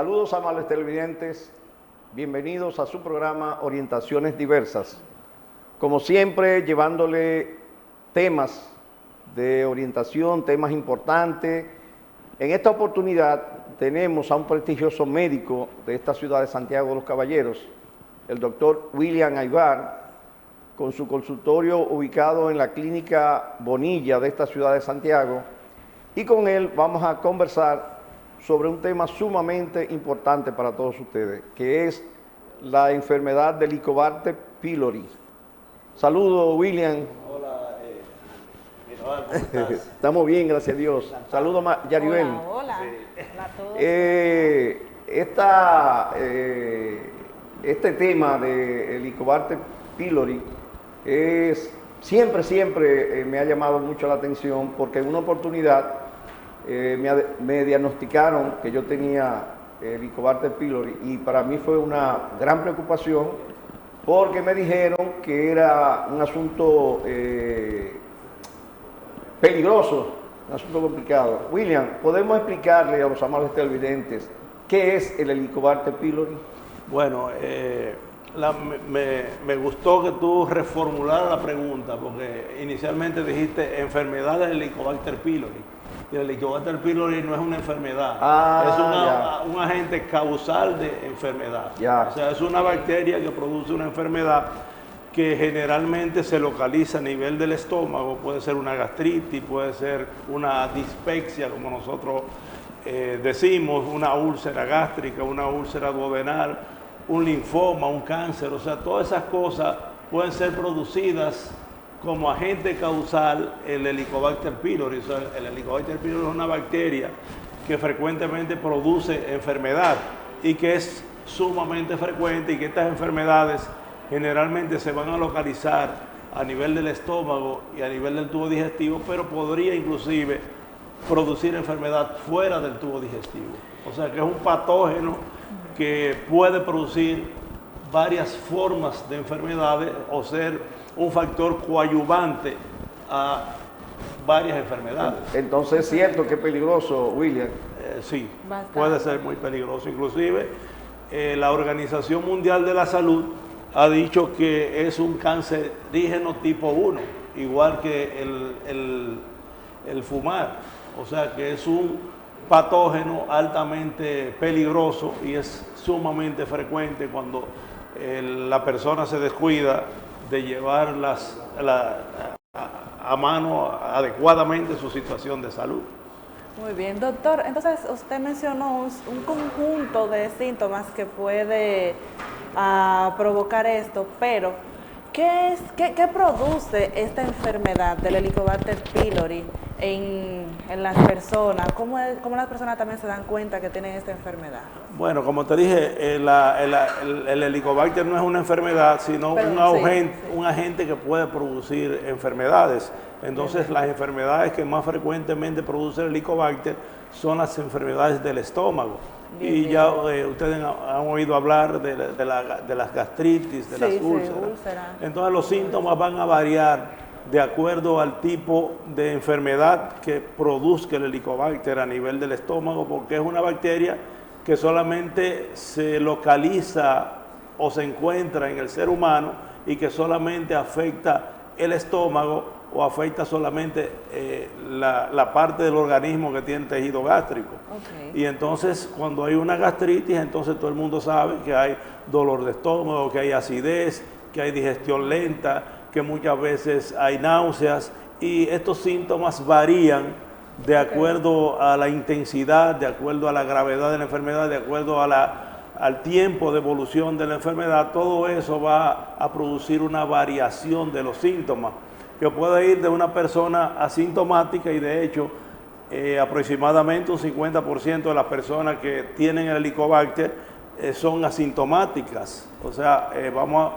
Saludos amables televidentes, bienvenidos a su programa Orientaciones Diversas. Como siempre, llevándole temas de orientación, temas importantes. En esta oportunidad tenemos a un prestigioso médico de esta ciudad de Santiago de los Caballeros, el doctor William Aybar, con su consultorio ubicado en la Clínica Bonilla de esta ciudad de Santiago, y con él vamos a conversar sobre un tema sumamente importante para todos ustedes, que es la enfermedad del Helicobacter pylori. Saludos, William. Hola, Minoal, ¿cómo estás? Estamos bien, gracias a Dios. Saludos, Yaribel. Hola. Sí. Hola a todos. Este tema de Helicobacter pylori siempre me ha llamado mucho la atención, porque en una oportunidad me diagnosticaron que yo tenía Helicobacter pylori y para mí fue una gran preocupación, porque me dijeron que era un asunto peligroso, un asunto complicado. William, ¿podemos explicarle a los amables televidentes qué es el Helicobacter pylori? Bueno, me gustó que tú reformularas la pregunta, porque inicialmente dijiste enfermedad del Helicobacter pylori. Y el Helicobacter pylori no es una enfermedad, es un agente causal de enfermedad. O sea, es una bacteria que produce una enfermedad que generalmente se localiza a nivel del estómago. Puede ser una gastritis, puede ser una dispepsia, como nosotros decimos, una úlcera gástrica, una úlcera duodenal, un linfoma, un cáncer. O sea, todas esas cosas pueden ser producidas como agente causal el Helicobacter pylori. O sea, el Helicobacter pylori es una bacteria que frecuentemente produce enfermedad y que es sumamente frecuente, y que estas enfermedades generalmente se van a localizar a nivel del estómago y a nivel del tubo digestivo, pero podría inclusive producir enfermedad fuera del tubo digestivo. O sea que es un patógeno que puede producir varias formas de enfermedades o ser un factor coadyuvante a varias enfermedades. Entonces es cierto que es peligroso, William. Sí, Bastante. puede ser muy peligroso. Inclusive la Organización Mundial de la Salud ha dicho que es un cancerígeno tipo 1, igual que el fumar. O sea que es un patógeno altamente peligroso y es sumamente frecuente cuando la persona se descuida de llevar a mano adecuadamente su situación de salud. Muy bien, doctor. Entonces, usted mencionó un conjunto de síntomas que puede provocar esto, pero ¿qué produce esta enfermedad del Helicobacter pylori en las personas? ¿Cómo las personas también se dan cuenta que tienen esta enfermedad? Bueno, como te dije, el Helicobacter no es una enfermedad, sino un agente que puede producir enfermedades. Entonces, las enfermedades que más frecuentemente produce el Helicobacter son las enfermedades del estómago. Y ya ustedes han oído hablar de las gastritis, de las úlceras. Entonces, los síntomas van a variar de acuerdo al tipo de enfermedad que produzca el Helicobacter a nivel del estómago, porque es una bacteria que solamente se localiza o se encuentra en el ser humano y que solamente afecta el estómago o afecta solamente la parte del organismo que tiene tejido gástrico. Okay. Y entonces, cuando hay una gastritis, entonces todo el mundo sabe que hay dolor de estómago, que hay acidez, que hay digestión lenta, que muchas veces hay náuseas, y estos síntomas varían de acuerdo a la intensidad, de acuerdo a la gravedad de la enfermedad, de acuerdo al tiempo de evolución de la enfermedad. Todo eso va a producir una variación de los síntomas, que puede ir de una persona asintomática, y de hecho aproximadamente un 50% de las personas que tienen el Helicobacter son asintomáticas. O sea, vamos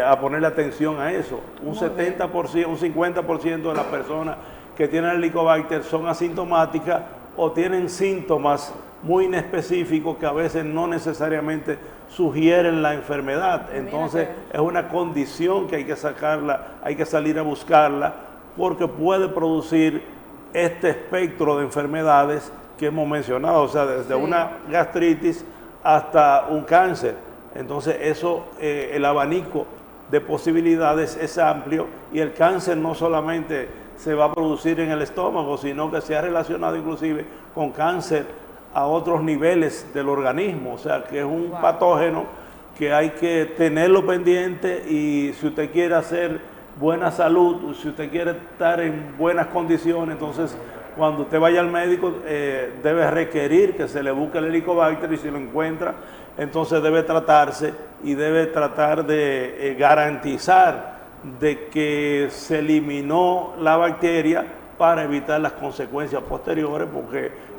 a ponerle atención a eso. Un 70%, un 50% de las personas que tienen el Helicobacter son asintomáticas o tienen síntomas muy inespecíficos que a veces no necesariamente sugieren la enfermedad. Entonces es una condición que hay que sacarla, hay que salir a buscarla, porque puede producir este espectro de enfermedades que hemos mencionado, o sea, desde una gastritis hasta un cáncer. Entonces eso, el abanico de posibilidades es amplio y el cáncer no solamente se va a producir en el estómago, sino que se ha relacionado inclusive con cáncer a otros niveles del organismo, o sea que es un patógeno que hay que tenerlo pendiente, y si usted quiere hacer buena salud, si usted quiere estar en buenas condiciones, entonces cuando usted vaya al médico debe requerir que se le busque el Helicobacter, y si lo encuentra, entonces debe tratarse y debe tratar de garantizar de que se eliminó la bacteria para evitar las consecuencias posteriores, porque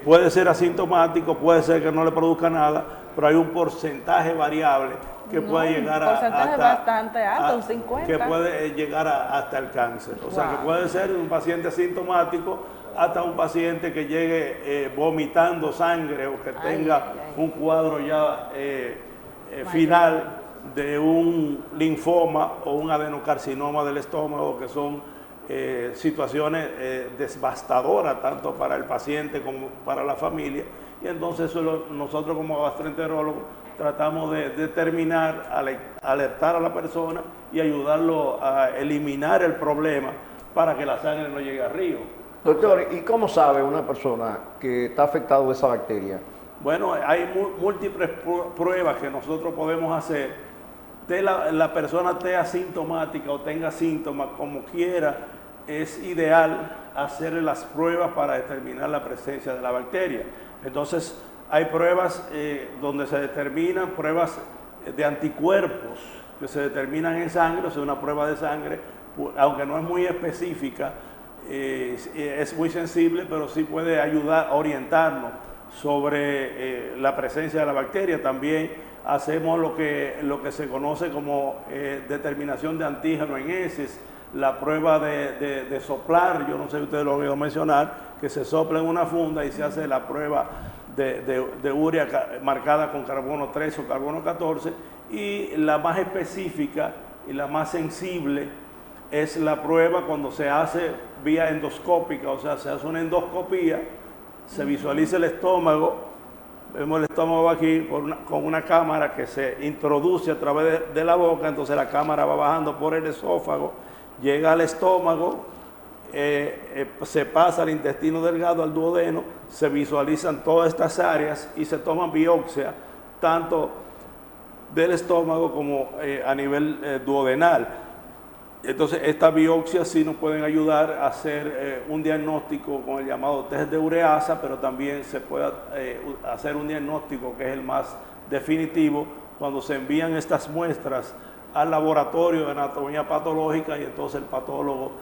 puede ser asintomático, puede ser que no le produzca nada, pero hay un porcentaje variable que puede llegar a... Un porcentaje bastante alto, un 50. Que puede llegar hasta el cáncer. O sea, que puede ser un paciente asintomático hasta un paciente que llegue vomitando sangre, o que tenga un cuadro ya final de un linfoma o un adenocarcinoma del estómago, que son situaciones devastadoras tanto para el paciente como para la familia. Y entonces nosotros como gastroenterólogos tratamos de determinar, alertar a la persona y ayudarlo a eliminar el problema para que la sangre no llegue al río. Doctor, ¿y cómo sabe una persona que está afectado de esa bacteria? Bueno, hay múltiples pruebas que nosotros podemos hacer. La persona esté asintomática o tenga síntomas, como quiera, es ideal hacerle las pruebas para determinar la presencia de la bacteria. Entonces, hay pruebas donde se determinan pruebas de anticuerpos que se determinan en sangre, o sea, una prueba de sangre, aunque no es muy específica, es muy sensible, pero sí puede ayudar a orientarnos sobre la presencia de la bacteria. También hacemos lo que se conoce como determinación de antígeno en heces, la prueba de soplar, yo no sé si ustedes lo han oído mencionar, que se sopla en una funda y se hace la prueba de urea marcada con carbono 13 o carbono 14, y la más específica y la más sensible es la prueba cuando se hace vía endoscópica, o sea, se hace una endoscopía, se visualiza el estómago, vemos el estómago aquí con una cámara que se introduce a través de la boca, entonces la cámara va bajando por el esófago, llega al estómago, se pasa al intestino delgado, al duodeno, se visualizan todas estas áreas y se toman biopsia tanto del estómago como a nivel duodenal. Entonces estas biopsias sí nos pueden ayudar a hacer un diagnóstico con el llamado test de ureasa, pero también se puede hacer un diagnóstico que es el más definitivo cuando se envían estas muestras al laboratorio de anatomía patológica, y entonces el patólogo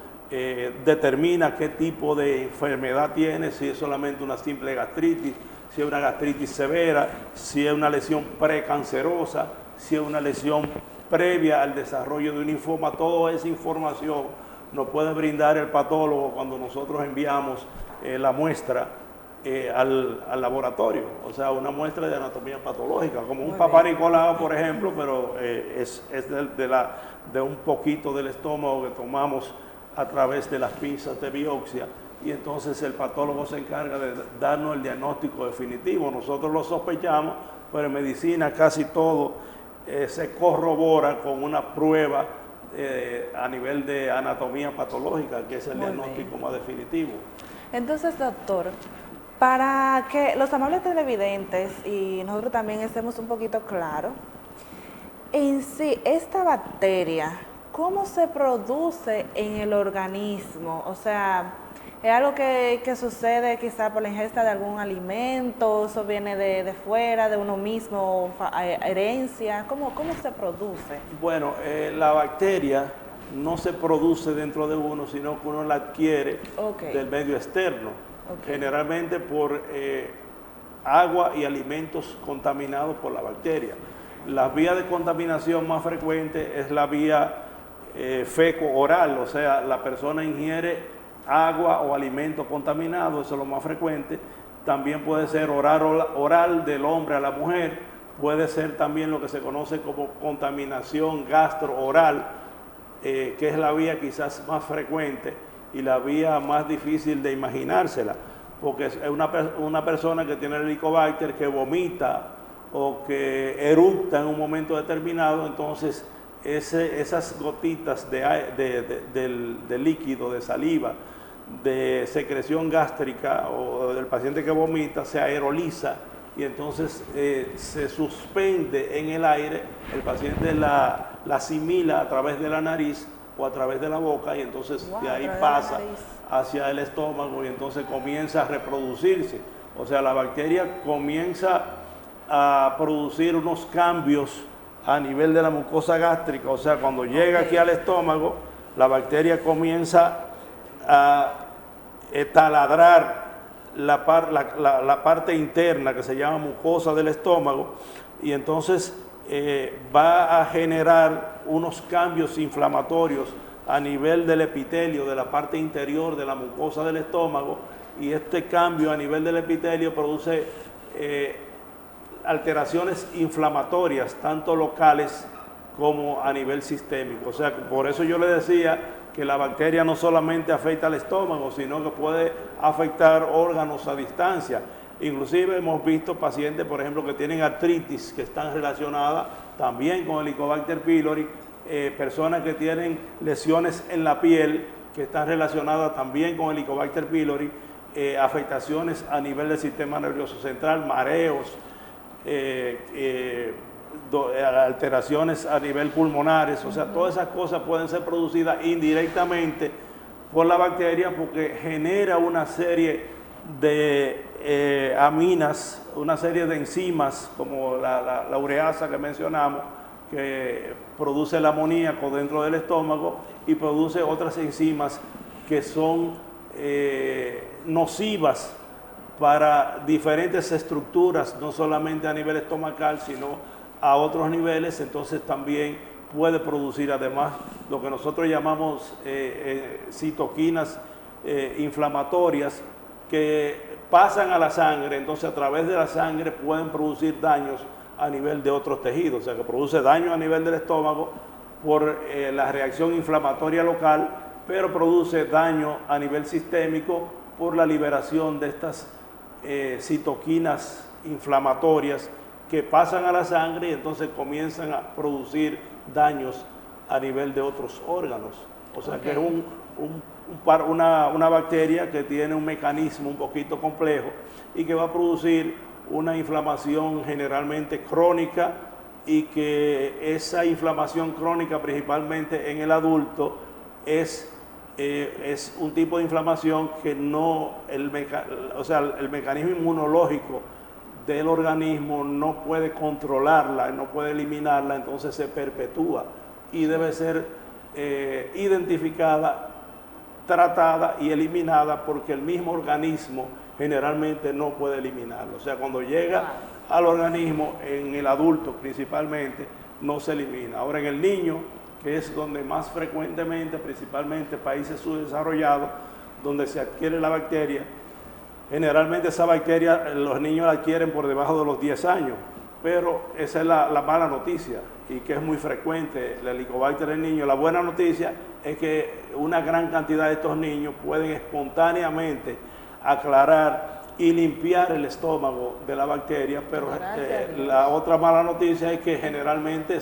determina qué tipo de enfermedad tiene, si es solamente una simple gastritis, si es una gastritis severa, si es una lesión precancerosa, si es una lesión previa al desarrollo de un linfoma. Toda esa información nos puede brindar el patólogo cuando nosotros enviamos la muestra al laboratorio, o sea, una muestra de anatomía patológica, como un Papá Nicolau, por ejemplo, pero es de un poquito del estómago que tomamos a través de las pinzas de biopsia, y entonces el patólogo se encarga de darnos el diagnóstico definitivo. Nosotros lo sospechamos, pero en medicina casi todo se corrobora con una prueba a nivel de anatomía patológica, que es el diagnóstico más definitivo. Entonces, doctor, para que los amables televidentes y nosotros también estemos un poquito claros, en sí, esta bacteria, ¿cómo se produce en el organismo? O sea, ¿es algo que sucede quizá por la ingesta de algún alimento? ¿Eso viene de fuera, de uno mismo, herencia? ¿Cómo se produce? Bueno, la bacteria no se produce dentro de uno, sino que uno la adquiere del medio externo, generalmente por agua y alimentos contaminados por la bacteria. La vía de contaminación más frecuente es la vía feco-oral, o sea, la persona ingiere agua o alimentos contaminados, eso es lo más frecuente. También puede ser oral del hombre a la mujer, puede ser también lo que se conoce como contaminación gastro-oral, que es la vía quizás más frecuente y la vía más difícil de imaginársela, porque es una persona que tiene el Helicobacter, que vomita o que eructa en un momento determinado, entonces esas gotitas de líquido, de saliva, de secreción gástrica o del paciente que vomita se aeroliza y entonces se suspende en el aire, el paciente la asimila a través de la nariz o a través de la boca y entonces de ahí pasa hacia el estómago y entonces comienza a reproducirse. O sea, la bacteria comienza a producir unos cambios a nivel de la mucosa gástrica, o sea, cuando llega aquí al estómago, la bacteria comienza a taladrar la parte interna que se llama mucosa del estómago y entonces va a generar unos cambios inflamatorios a nivel del epitelio de la parte interior de la mucosa del estómago y este cambio a nivel del epitelio produce alteraciones inflamatorias, tanto locales como a nivel sistémico. O sea, por eso yo le decía que la bacteria no solamente afecta al estómago, sino que puede afectar órganos a distancia. Inclusive hemos visto pacientes, por ejemplo, que tienen artritis, que están relacionadas también con el Helicobacter pylori, personas que tienen lesiones en la piel, que están relacionadas también con el Helicobacter pylori, afectaciones a nivel del sistema nervioso central, mareos, alteraciones a nivel pulmonares, o sea, todas esas cosas pueden ser producidas indirectamente por la bacteria porque genera una serie de aminas, una serie de enzimas como la ureasa que mencionamos, que produce el amoníaco dentro del estómago y produce otras enzimas que son nocivas para diferentes estructuras, no solamente a nivel estomacal, sino a otros niveles, entonces también puede producir además lo que nosotros llamamos citoquinas inflamatorias que pasan a la sangre, entonces a través de la sangre pueden producir daños a nivel de otros tejidos, o sea que produce daño a nivel del estómago por la reacción inflamatoria local, pero produce daño a nivel sistémico por la liberación de estas citoquinas inflamatorias que pasan a la sangre y entonces comienzan a producir daños a nivel de otros órganos. O sea que es una bacteria que tiene un mecanismo un poquito complejo y que va a producir una inflamación generalmente crónica y que esa inflamación crónica principalmente en el adulto es un tipo de inflamación que no, el mecanismo inmunológico del organismo no puede controlarla, no puede eliminarla, entonces se perpetúa y debe ser identificada, tratada y eliminada porque el mismo organismo generalmente no puede eliminarlo. O sea, cuando llega al organismo, en el adulto principalmente, no se elimina. Ahora en el niño, que es donde más frecuentemente, principalmente países subdesarrollados, donde se adquiere la bacteria, generalmente esa bacteria los niños la adquieren por debajo de los 10 años, pero esa es la mala noticia y que es muy frecuente el Helicobacter en niños. La buena noticia es que una gran cantidad de estos niños pueden espontáneamente aclarar y limpiar el estómago de la bacteria, pero la otra mala noticia es que generalmente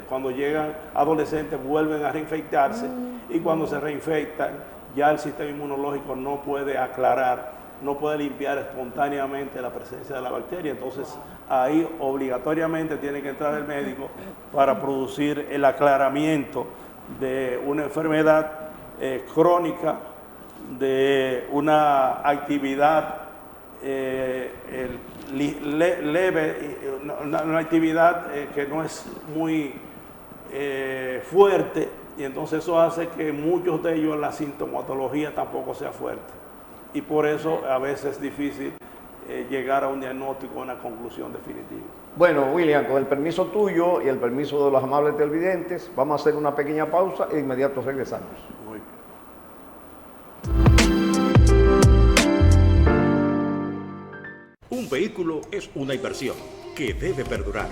cuando llegan adolescentes vuelven a reinfectarse y cuando se reinfectan ya el sistema inmunológico no puede aclarar, no puede limpiar espontáneamente la presencia de la bacteria, entonces ahí obligatoriamente tiene que entrar el médico para producir el aclaramiento de una enfermedad crónica, de una actividad leve, una actividad que no es muy fuerte, y entonces eso hace que muchos de ellos la sintomatología tampoco sea fuerte. Y por eso a veces es difícil llegar a un diagnóstico, a una conclusión definitiva. Bueno, William, con el permiso tuyo y el permiso de los amables televidentes, vamos a hacer una pequeña pausa e inmediato regresamos. Muy bien. Un vehículo es una inversión que debe perdurar.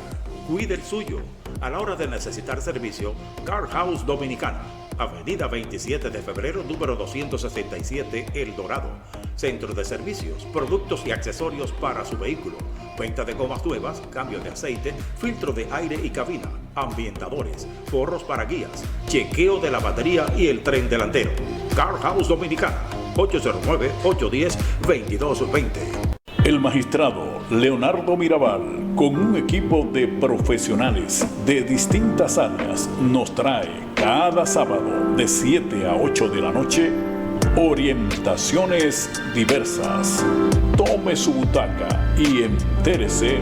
Cuide el suyo. A la hora de necesitar servicio, Car House Dominicana, Avenida 27 de febrero, número 267, El Dorado. Centro de servicios, productos y accesorios para su vehículo. venta de gomas nuevas, cambio de aceite, filtro de aire y cabina, ambientadores, forros para guías, chequeo de la batería y el tren delantero. Car House Dominicana, 809-810-2220. El magistrado Leonardo Mirabal, con un equipo de profesionales de distintas áreas, nos trae cada sábado de 7 a 8 de la noche orientaciones diversas. Tome su butaca y entérese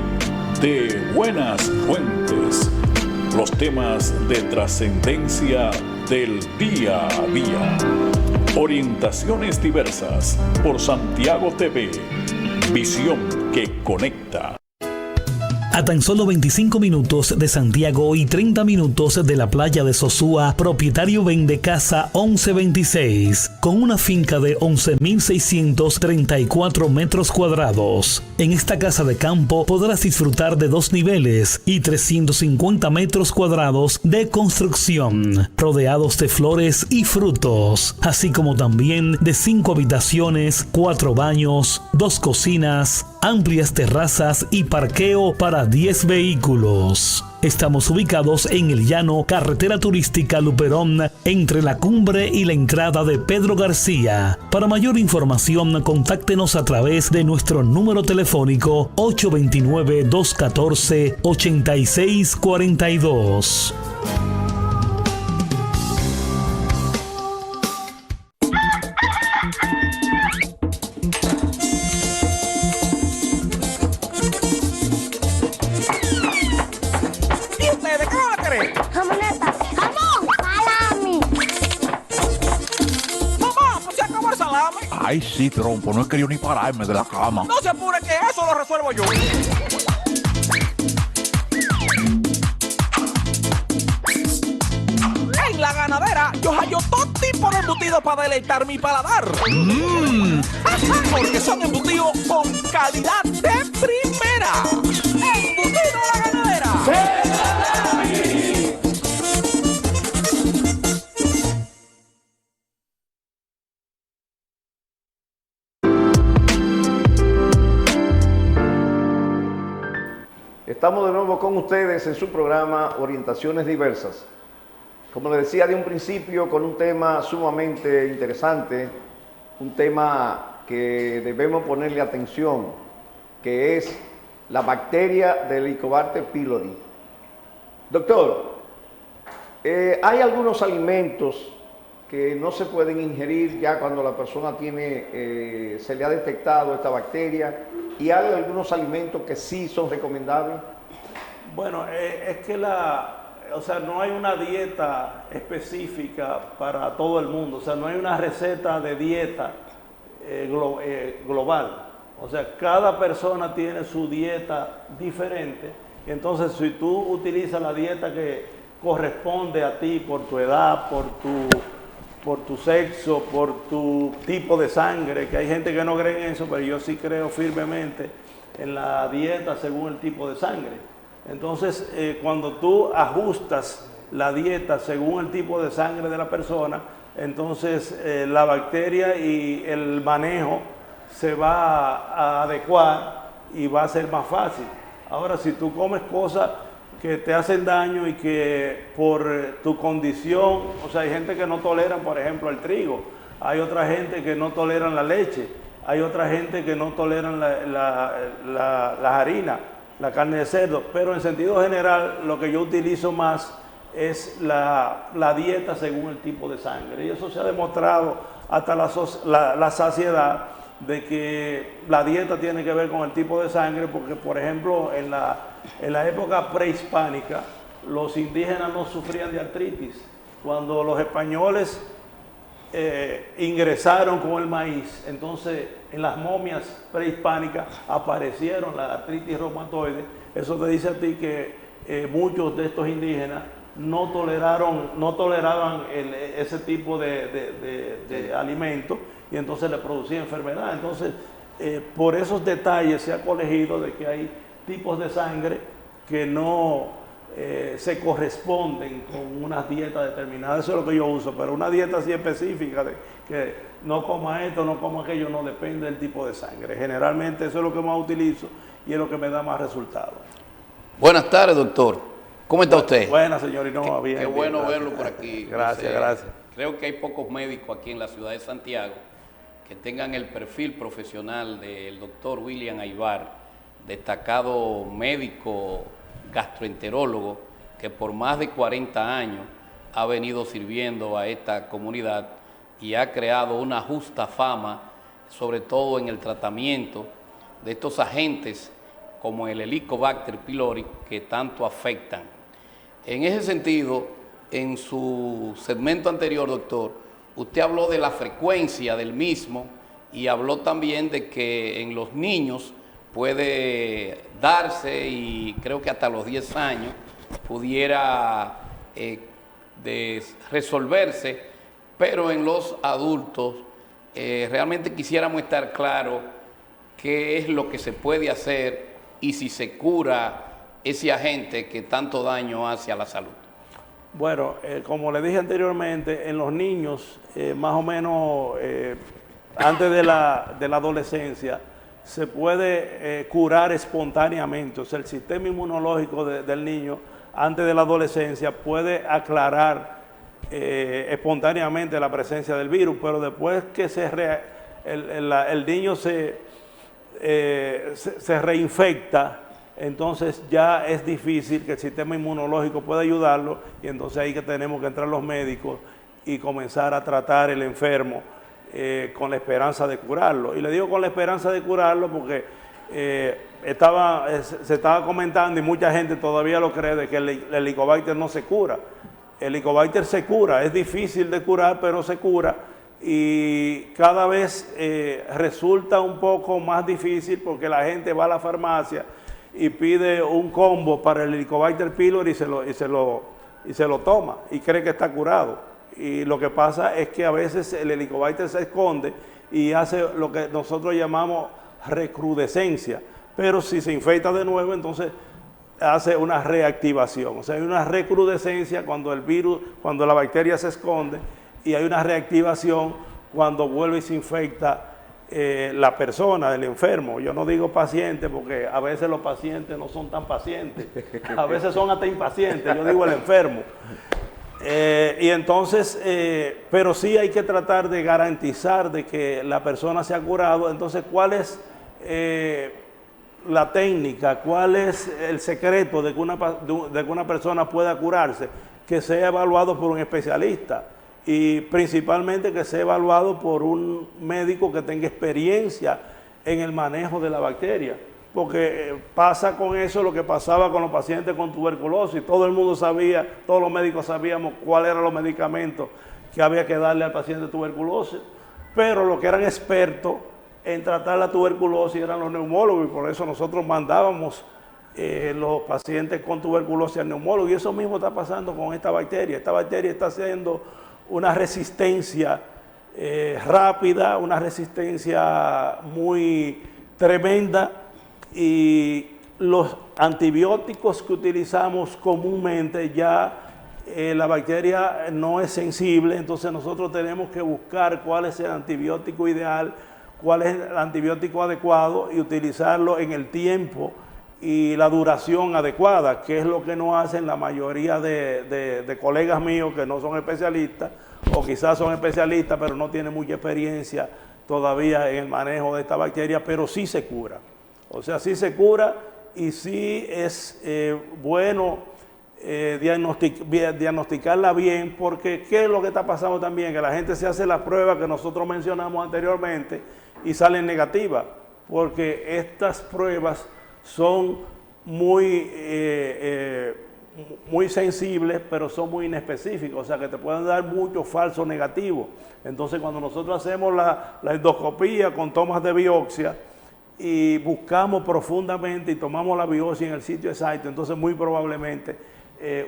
de buenas fuentes, los temas de trascendencia del día a día. Orientaciones diversas por Santiago TV. Visión que conecta. A tan solo 25 minutos de Santiago y 30 minutos de la playa de Sosúa, propietario vende casa 1126, con una finca de 11.634 metros cuadrados. En esta casa de campo podrás disfrutar de 2 niveles y 350 metros cuadrados de construcción, rodeados de flores y frutos, así como también de 5 habitaciones, 4 baños, 2 cocinas, amplias terrazas y parqueo para 10 vehículos. Estamos ubicados en el llano, carretera turística Luperón, entre la cumbre y la entrada de Pedro García. Para mayor información, contáctenos a través de nuestro número telefónico 829-214-8642. Jamoneta, jamón, salami. Mamá, pues se acabó el salami. Ay, sí, trompo, no he querido ni pararme de la cama. No se apure que eso lo resuelvo yo. En La Ganadera yo hallo todo tipo de embutidos para deleitar mi paladar. Porque son embutidos con calidad de primera. ¡Embutido La Ganadera! Estamos de nuevo con ustedes en su programa Orientaciones Diversas. Como les decía de un principio, con un tema sumamente interesante, un tema que debemos ponerle atención, que es la bacteria del Helicobacter pylori. Doctor, hay algunos alimentos que no se pueden ingerir ya cuando la persona tiene, se le ha detectado esta bacteria, y hay algunos alimentos que sí son recomendables. Bueno, es que no hay una dieta específica para todo el mundo, o sea, no hay una receta de dieta global. O sea, cada persona tiene su dieta diferente, y entonces si tú utilizas la dieta que corresponde a ti por tu edad, por tu sexo, por tu tipo de sangre, que hay gente que no cree en eso, pero yo sí creo firmemente en la dieta según el tipo de sangre. Entonces, cuando tú ajustas la dieta según el tipo de sangre de la persona, entonces la bacteria y el manejo se va a adecuar y va a ser más fácil. Ahora, si tú comes cosas que te hacen daño y que por tu condición, o sea, hay gente que no toleran, por ejemplo, el trigo, hay otra gente que no toleran la leche, hay otra gente que no toleran la harina, la carne de cerdo, pero en sentido general lo que yo utilizo más es la dieta según el tipo de sangre, y eso se ha demostrado hasta la saciedad de que la dieta tiene que ver con el tipo de sangre, porque por ejemplo en la época prehispánica los indígenas no sufrían de artritis. Cuando los españoles ingresaron con el maíz, entonces en las momias prehispánicas aparecieron la artritis reumatoide. Eso te dice a ti que muchos de estos indígenas no toleraban ese tipo de alimentos, y entonces le producía enfermedad. Entonces, por esos detalles se ha colegido de que hay tipos de sangre que no se corresponden con unas dietas determinadas. Eso es lo que yo uso, pero una dieta así específica de que no coma esto, no coma aquello, no depende del tipo de sangre. Generalmente eso es lo que más utilizo y es lo que me da más resultados. Buenas tardes, doctor. ¿Cómo está usted? Buenas, señor Hinoa. Bien, qué bueno bien, verlo por aquí. Gracias, gracias. Creo que hay pocos médicos aquí en la ciudad de Santiago que tengan el perfil profesional del doctor William Aybar, destacado médico gastroenterólogo que por más de 40 años ha venido sirviendo a esta comunidad y ha creado una justa fama, sobre todo en el tratamiento de estos agentes como el Helicobacter pylori que tanto afectan. En ese sentido, en su segmento anterior, doctor, usted habló de la frecuencia del mismo y habló también de que en los niños puede darse y creo que hasta los 10 años pudiera resolverse, pero en los adultos realmente quisiéramos estar claros qué es lo que se puede hacer y si se cura ese agente que tanto daño hace a la salud. Bueno, como le dije anteriormente, en los niños, más o menos antes de la adolescencia, se puede curar espontáneamente. O sea, el sistema inmunológico del niño antes de la adolescencia puede aclarar espontáneamente la presencia del virus, pero después que el niño se reinfecta, entonces ya es difícil que el sistema inmunológico pueda ayudarlo y entonces ahí que tenemos que entrar los médicos y comenzar a tratar el enfermo con la esperanza de curarlo. Y le digo con la esperanza de curarlo porque se estaba comentando y mucha gente todavía lo cree de que el Helicobacter no se cura. El Helicobacter se cura, es difícil de curar, pero se cura y cada vez resulta un poco más difícil porque la gente va a la farmacia y pide un combo para el Helicobacter pylori y se lo toma y cree que está curado. Y lo que pasa es que a veces el Helicobacter se esconde y hace lo que nosotros llamamos recrudescencia. Pero si se infecta de nuevo, entonces hace una reactivación. O sea, hay una recrudescencia cuando el virus, cuando la bacteria se esconde, y hay una reactivación cuando vuelve y se infecta la persona, el enfermo. Yo no digo paciente porque a veces los pacientes no son tan pacientes, a veces son hasta impacientes, yo digo el enfermo. Y entonces, pero sí hay que tratar de garantizar de que la persona se ha curado. Entonces, ¿cuál es la técnica? ¿Cuál es el secreto de que una persona pueda curarse? Que sea evaluado por un especialista. Y principalmente que sea evaluado por un médico que tenga experiencia en el manejo de la bacteria. Porque pasa con eso lo que pasaba con los pacientes con tuberculosis. Todo el mundo sabía, todos los médicos sabíamos cuáles eran los medicamentos que había que darle al paciente tuberculosis. Pero los que eran expertos en tratar la tuberculosis eran los neumólogos y por eso nosotros mandábamos los pacientes con tuberculosis al neumólogo. Y eso mismo está pasando con esta bacteria. Esta bacteria está haciendo una resistencia rápida, una resistencia muy tremenda y los antibióticos que utilizamos comúnmente ya la bacteria no es sensible, entonces nosotros tenemos que buscar cuál es el antibiótico ideal, cuál es el antibiótico adecuado y utilizarlo en el tiempo y la duración adecuada, que es lo que no hacen la mayoría de colegas míos que no son especialistas, o quizás son especialistas, pero no tienen mucha experiencia todavía en el manejo de esta bacteria, pero sí se cura. O sea, sí se cura y sí es bueno diagnosticarla bien, porque ¿qué es lo que está pasando también? Que la gente se hace las pruebas que nosotros mencionamos anteriormente y salen negativas, porque estas pruebas son muy sensibles, pero son muy inespecíficos, o sea que te pueden dar muchos falsos negativos. Entonces cuando nosotros hacemos la endoscopía con tomas de biopsia y buscamos profundamente y tomamos la biopsia en el sitio exacto, entonces muy probablemente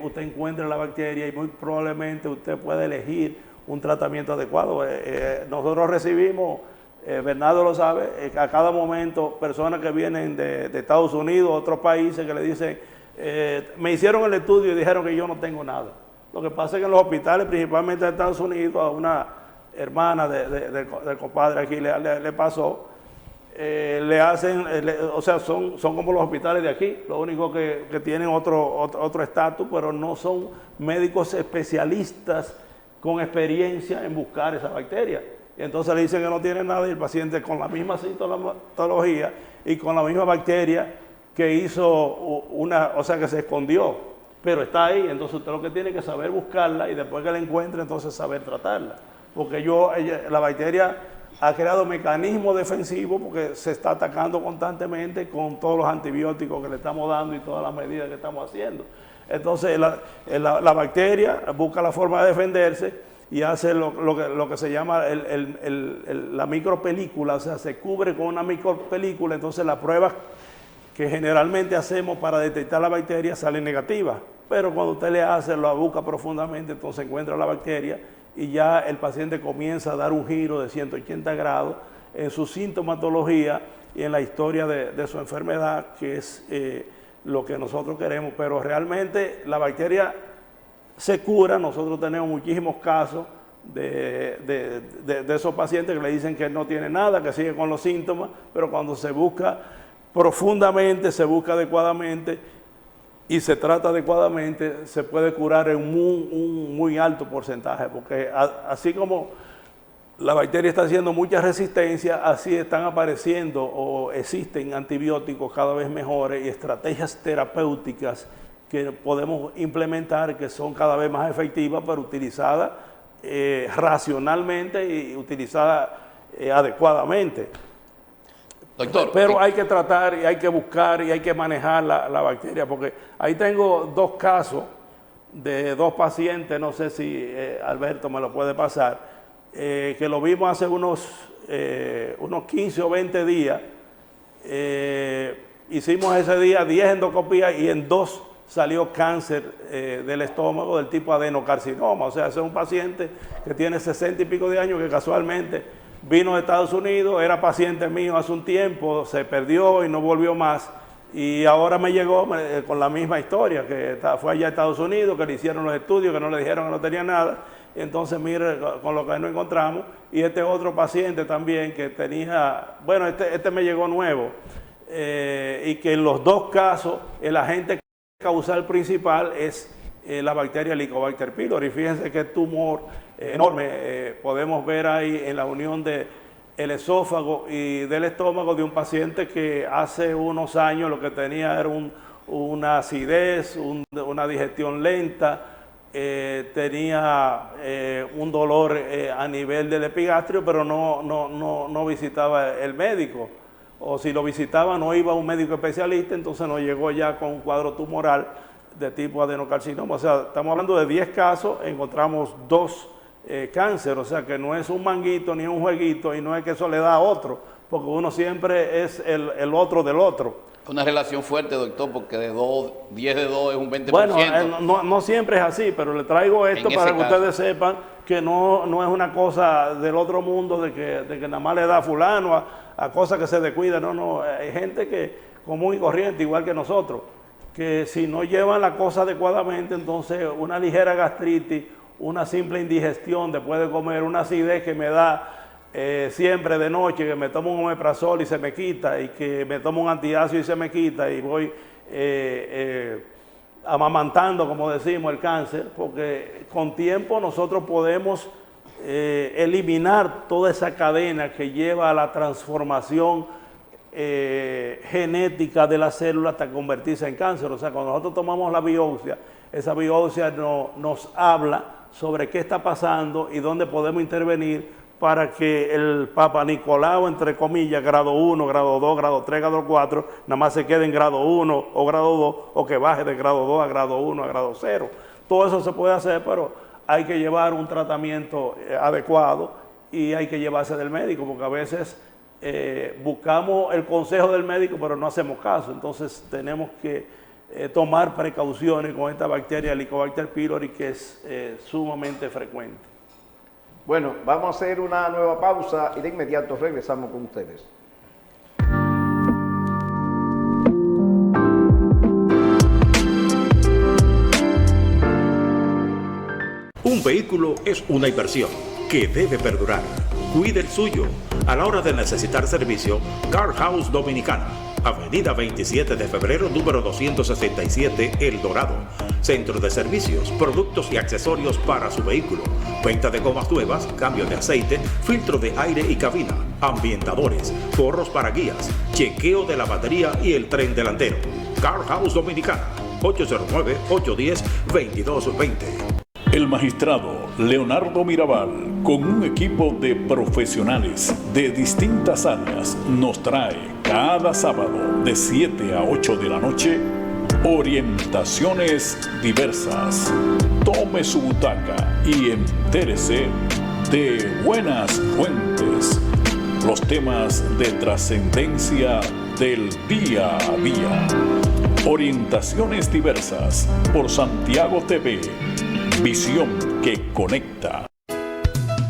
usted encuentre la bacteria y muy probablemente usted puede elegir un tratamiento adecuado. Nosotros recibimos, Bernardo lo sabe, a cada momento personas que vienen de Estados Unidos, otros países que le dicen, me hicieron el estudio y dijeron que yo no tengo nada. Lo que pasa es que en los hospitales, principalmente de Estados Unidos, hermana del compadre aquí le pasó. Le hacen, o sea, son como los hospitales de aquí, lo único que tienen otro estatus, pero no son médicos especialistas con experiencia en buscar esa bacteria. Y entonces le dicen que no tiene nada y el paciente con la misma sintomatología y con la misma bacteria que hizo o sea, que se escondió, pero está ahí. Entonces usted lo que tiene que saber buscarla y después que la encuentre, entonces saber tratarla. Porque la bacteria ha creado mecanismos defensivos porque se está atacando constantemente con todos los antibióticos que le estamos dando y todas las medidas que estamos haciendo. Entonces la bacteria busca la forma de defenderse y hace lo que se llama la micropelícula, o sea, se cubre con una micropelícula. Entonces las pruebas que generalmente hacemos para detectar la bacteria salen negativas, pero cuando usted le hace, lo busca profundamente, entonces encuentra la bacteria y ya el paciente comienza a dar un giro de 180 grados en su sintomatología y en la historia de su enfermedad, que es lo que nosotros queremos. Pero realmente la bacteria se cura. Nosotros tenemos muchísimos casos de esos pacientes que le dicen que no tiene nada, que sigue con los síntomas, pero cuando se busca profundamente, se busca adecuadamente y se trata adecuadamente, se puede curar en un muy alto porcentaje, porque así como la bacteria está haciendo mucha resistencia, así están apareciendo o existen antibióticos cada vez mejores y estrategias terapéuticas que podemos implementar que son cada vez más efectivas, pero utilizadas racionalmente y utilizadas adecuadamente. Doctor, pero hay que tratar y hay que buscar y hay que manejar la bacteria, porque ahí tengo 2 casos de 2 pacientes, no sé si Alberto me lo puede pasar, que lo vimos hace unos 15 o 20 días. Hicimos ese día 10 endoscopías y en 2 salió cáncer del estómago del tipo adenocarcinoma. O sea, ese es un paciente que tiene 60 y pico de años que casualmente vino de Estados Unidos, era paciente mío hace un tiempo, se perdió y no volvió más. Y ahora me llegó con la misma historia, que fue allá a Estados Unidos, que le hicieron los estudios, que no le dijeron que no tenía nada. Y entonces mire con lo que nos encontramos. Y este otro paciente también que tenía, bueno, este me llegó nuevo. Y que en los 2 casos el agente causal principal es la bacteria Helicobacter pylori. Fíjense qué tumor enorme podemos ver ahí en la unión del esófago y del estómago de un paciente que hace unos años lo que tenía era una acidez, una digestión lenta, tenía un dolor a nivel del epigastrio, pero no visitaba el médico. O si lo visitaba no iba a un médico especialista, entonces no llegó ya con un cuadro tumoral de tipo adenocarcinoma. O sea, estamos hablando de 10 casos, encontramos 2 cáncer, o sea que no es un manguito ni un jueguito y no es que eso le da a otro, porque uno siempre es el otro del otro. Una relación fuerte, doctor, porque 10 de 2 es un 20%. Bueno, no siempre es así, pero le traigo esto para que ustedes sepan que no es una cosa del otro mundo de que nada más le da a fulano a cosas que se descuidan. No, hay gente que común y corriente, igual que nosotros, que si no llevan la cosa adecuadamente, entonces una ligera gastritis, una simple indigestión después de comer, una acidez que me da siempre de noche, que me tomo un omeprazol y se me quita, y que me tomo un antiácido y se me quita, y voy amamantando, como decimos, el cáncer, porque con tiempo nosotros podemos eliminar toda esa cadena que lleva a la transformación genética de la célula hasta convertirse en cáncer. O sea, cuando nosotros tomamos la biopsia, esa biopsia nos habla sobre qué está pasando y dónde podemos intervenir para que el Papa Nicolau, entre comillas, grado 1, grado 2, grado 3, grado 4, nada más se quede en grado 1 o grado 2, o que baje de grado 2 a grado 1 a grado 0. Todo eso se puede hacer, pero hay que llevar un tratamiento adecuado y hay que llevarse del médico, porque a veces buscamos el consejo del médico, pero no hacemos caso. Entonces tenemos que tomar precauciones con esta bacteria Helicobacter pylori, que es sumamente frecuente. Bueno, vamos a hacer una nueva pausa y de inmediato regresamos con ustedes. Un vehículo es una inversión que debe perdurar. Cuide el suyo. A la hora de necesitar servicio, Car House Dominicana, Avenida 27 de febrero, número 267, El Dorado. Centro de servicios, productos y accesorios para su vehículo. Venta de gomas nuevas, cambio de aceite, filtro de aire y cabina, ambientadores, forros para guías, chequeo de la batería y el tren delantero. Car House Dominicana, 809-810-2220. El magistrado Leonardo Mirabal, con un equipo de profesionales de distintas áreas, nos trae cada sábado de 7 a 8 de la noche orientaciones diversas. Tome su butaca y entérese de buenas fuentes, los temas de trascendencia del día a día. Orientaciones diversas por Santiago TV. Visión que conecta.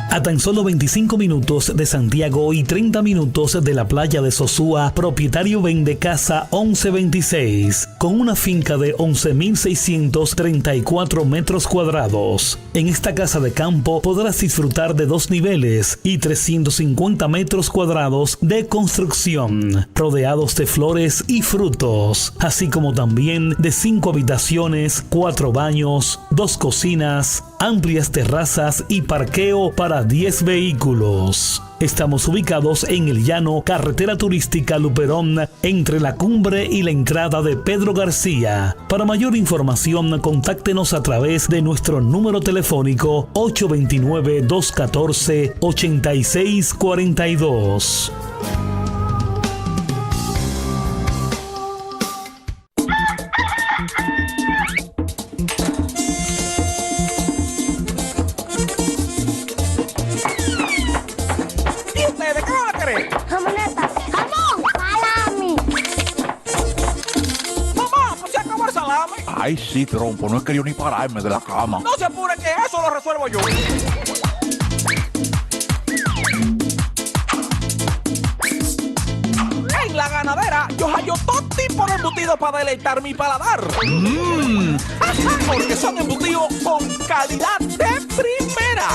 A tan solo 25 minutos de Santiago y 30 minutos de la playa de Sosúa, propietario vende casa 1126, con una finca de 11.634 metros cuadrados. En esta casa de campo podrás disfrutar de 2 niveles y 350 metros cuadrados de construcción, rodeados de flores y frutos, así como también de 5 habitaciones, 4 baños, 2 cocinas, amplias terrazas y parqueo para 10 vehículos. Estamos ubicados en el llano, carretera turística Luperón, entre la cumbre y la entrada de Pedro García. Para mayor información, contáctenos a través de nuestro número telefónico 829-214-8642. Jamoneta, jamón, salami. Mamá, pues se acabó el salami. Ay, sí, trompo, no he querido ni pararme de la cama. No se apure que eso lo resuelvo yo. En la ganadera yo hallo todo tipo de embutidos para deleitar mi paladar. Porque son embutidos con calidad de primera.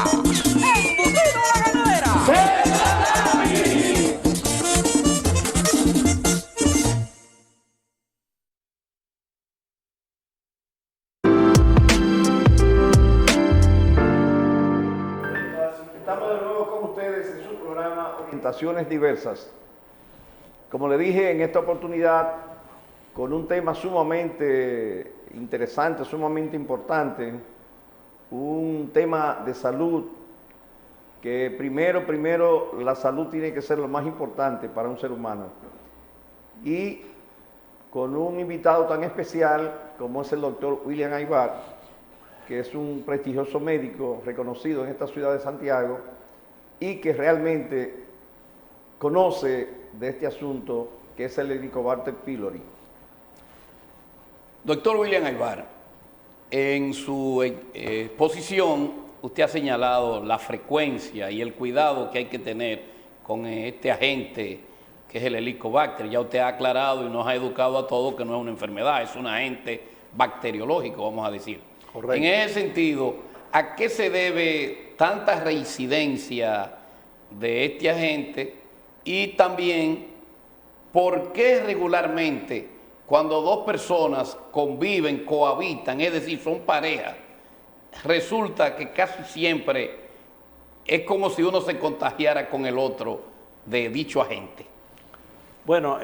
¡Embutido La Ganadera! Estamos de nuevo con ustedes en su programa Orientaciones Diversas. Como le dije en esta oportunidad, con un tema sumamente interesante, sumamente importante, un tema de salud, que primero la salud tiene que ser lo más importante para un ser humano. Y con un invitado tan especial como es el doctor William Aybar, que es un prestigioso médico reconocido en esta ciudad de Santiago y que realmente conoce de este asunto, que es el Helicobacter pylori. Doctor William Aybar, en su exposición usted ha señalado la frecuencia y el cuidado que hay que tener con este agente que es el Helicobacter. Ya usted ha aclarado y nos ha educado a todos que no es una enfermedad, es un agente bacteriológico, vamos a decir. Correcto. En ese sentido, ¿a qué se debe tanta reincidencia de este agente? Y también, ¿por qué regularmente cuando dos personas conviven, cohabitan, es decir, son pareja, resulta que casi siempre es como si uno se contagiara con el otro de dicho agente? Bueno,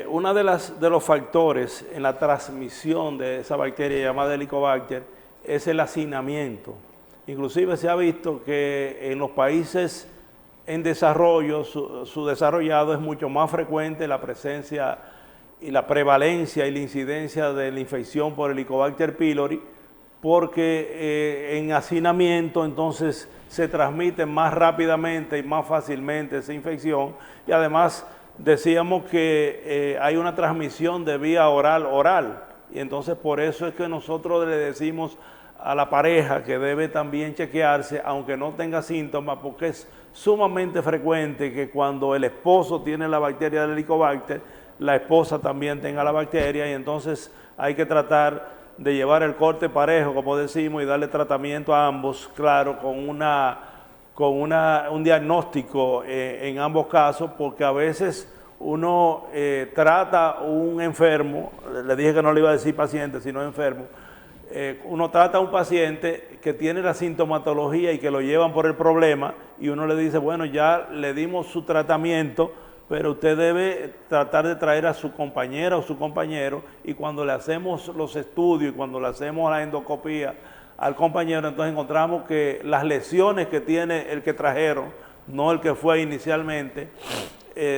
uno de los factores en la transmisión de esa bacteria llamada Helicobacter es el hacinamiento. Inclusive se ha visto que en los países en desarrollo, su desarrollado, es mucho más frecuente la presencia y la prevalencia y la incidencia de la infección por Helicobacter pylori, porque en hacinamiento entonces se transmite más rápidamente y más fácilmente esa infección, y además decíamos que hay una transmisión de vía oral, y entonces por eso es que nosotros le decimos a la pareja que debe también chequearse, aunque no tenga síntomas, porque es sumamente frecuente que cuando el esposo tiene la bacteria del Helicobacter, la esposa también tenga la bacteria, y entonces hay que tratar de llevar el corte parejo, como decimos, y darle tratamiento a ambos, claro, con con un diagnóstico en ambos casos, porque a veces uno trata un enfermo, le dije que no le iba a decir paciente, sino enfermo, uno trata a un paciente que tiene la sintomatología y que lo llevan por el problema, y uno le dice, bueno, ya le dimos su tratamiento, pero usted debe tratar de traer a su compañera o su compañero, y cuando le hacemos los estudios y cuando le hacemos la endoscopía al compañero, entonces encontramos que las lesiones que tiene el que trajeron, no el que fue inicialmente,